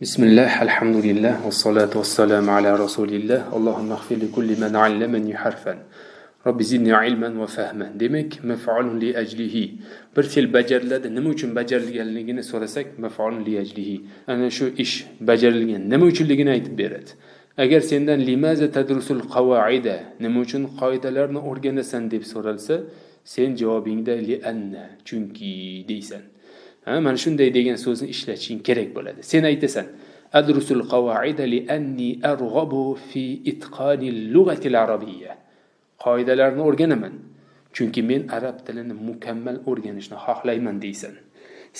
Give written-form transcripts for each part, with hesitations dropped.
بسم الله الحمد لله والصلاة والسلام على رسول الله اللهم اغفر لكل من علمني حرفا رب زدني علما وفهما demek mef'ulun li eclihi bir fil bajariladi nima uchun bajarilganligini so'rasak mef'ulun li eclihi ana shu ish bajarilgan nima uchunligini aytib beradi. Agar sendan limaza tadrusul qawaida nima uchun qoidalarni o'rganasan deb so'ralsa sen javobingda li anna chunki deysan. Mana shunday degan so'zni ishlatishing kerak bo'ladi. Sen aytasan: "Adrusul qawaida li anni arghabu fi itqani al-lughati al-arabiyya." Qoidalarni o'rganaman, chunki men arab tilini mukammal o'rganishni xohlayman deysan.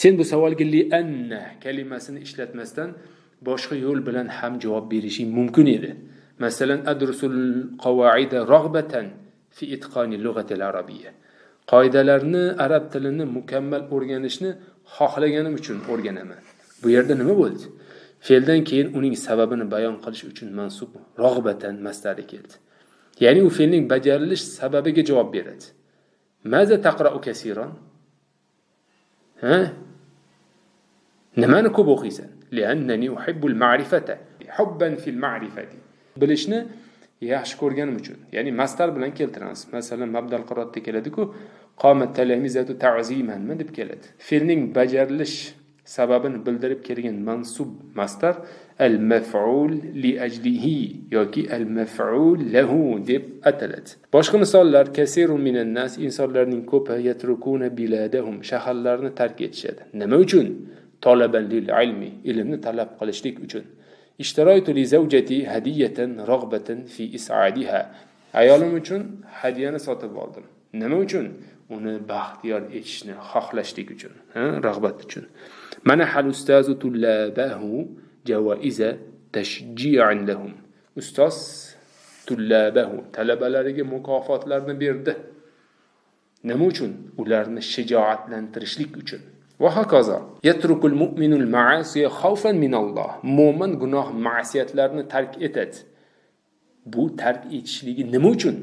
Sen bu savolga li anna kalimasini ishlatmasdan boshqa yo'l bilan ham javob berishing mumkin edi. Masalan, adrusul qawaida raghbatan fi itqani al-lughati al-arabiyya. Qoidalarni arab tilini mukammal o'rganishni xohlaganim uchun o'rganaman. Bu yerda nima bo'ldi? Fe'ldan keyin uning sababini bayon qilish uchun mansub rag'batan masdari keldi. Ya'ni u fe'lning bajarilish sababiga javob beradi. Maza taqra'u kaseeran? Nimani ko'p o'qiysan? Li'annani uhibbul ma'rifata. Hubban fil ma'rifati. Bilishni yaxshi ko'rganim uchun. Ya'ni masdar bilan keltiramiz. Masalan, mabdal qiroatda keladi-ku, qomat talamizatu ta'ziman deb keladi. Fe'lning bajarilish sababini bildirib kelgan mansub masdar al-maf'ul li ajlihi yoki al-maf'ul lahu deb ataladi. Boshqa misollar: kasirun minan nas, insonlarning ko'pi yatrukuna biladahum, shaharlarni tark etishadi. Nima uchun? Talaban lil ilmi, ilmni talab qilishlik uchun. Ishtaroytu li zawjati hadiyatan raghbatan fi is'adiha. Ayolim uchun hadiyani sotib oldim. Nima uchun? Uni baxtiyor etishni xohlashlik uchun, rag'bat uchun. Mana hal ustazu tullabahu jawaiza tashji'an lahum. Ustoz tullabahu talabalariga mukofotlarni berdi. Nima uchun? Ularni shijoatlantirishlik uchun. Va hokazo. Yatrukul mu'minul ma'asiya khawfan min Alloh. Mo'min gunoh ma'siyatlarni tark etadi. Bu tark etishligi nima uchun?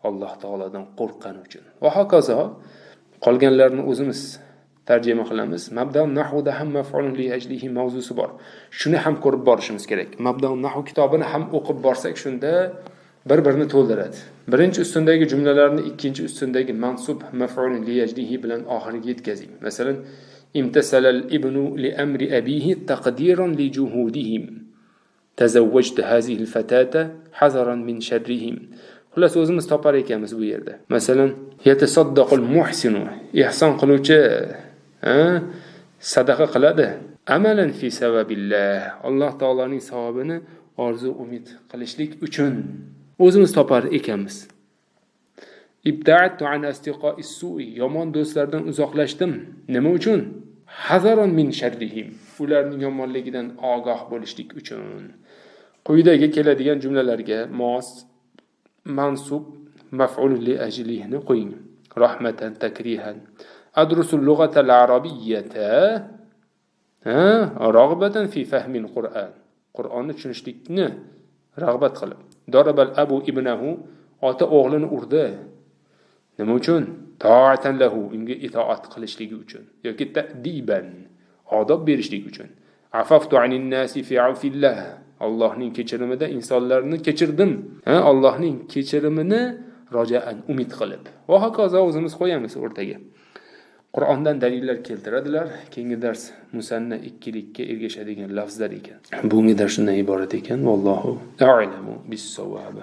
Alloh taoladan qo'rqqani uchun. Va hokazo. Qolganlarni o'zimiz tarjima qilamiz. Mabda'un nahvuda ham maf'ulun li ajlihi mavzusi bor. Shuni ham ko'rib borishimiz kerak. Mabda'un nahv kitobini ham o'qib borsak shunda bir-birini to'ldiradi. Birinchi ustundagi jumlalarni ikkinchi ustundagi mansub maf'ulun li ajlihi bilan oxiriga yetkazing. Masalan, imtasala al-ibnu li amri abihi taqdiran li juhudihim. Tazawwajtu hazihi al-fatata hazaran min sharrihim. Xullas o'zimiz topar ekanmiz bu yerda. Masalan, yatasaddaqul muhsinu, ihson qiluvchi sadaqa qiladi. Amalan fi savabillah, Alloh taolaning savobini orzu umid qilishlik uchun o'zimiz topar ekanmiz. Ibta'attu an asdiqa'is su'i, yomon do'stlardan uzoqlashdim. Nima uchun? Hazaron min sharrihim, ularning yomonligidan ogoh bo'lishlik uchun. Quyidagi keladigan jumlalarga mos mansub maf'ul li ajlihni qo'ying. Rahmatan takrihan. Adrusul lughata al-arabiyyata raghbatan fi fahmi al-Qur'an. Qur'onni tushunishlikni rag'bat qilib. Darabal abu ibnahu, ota o'g'lini urdi. Nima uchun? Ta'atan lahu, unga itoat qilishligi uchun yoki ta'diban, odob berishlik uchun. Afaftu anin nasi fi afillah, Allohning kechirimida insonlarni kechirdim. Allohning kechirimini roja'an umid qilib. Va hokazo o'zimiz qo'yamiz o'rtaga. Qur'ondan dalillar keltiradilar. Keyingi dars musanna ikkilikka ergashadigan lafzlar ekan. Bunga dars shundan iborat ekan. Vallohu a'lamu bis-sawab.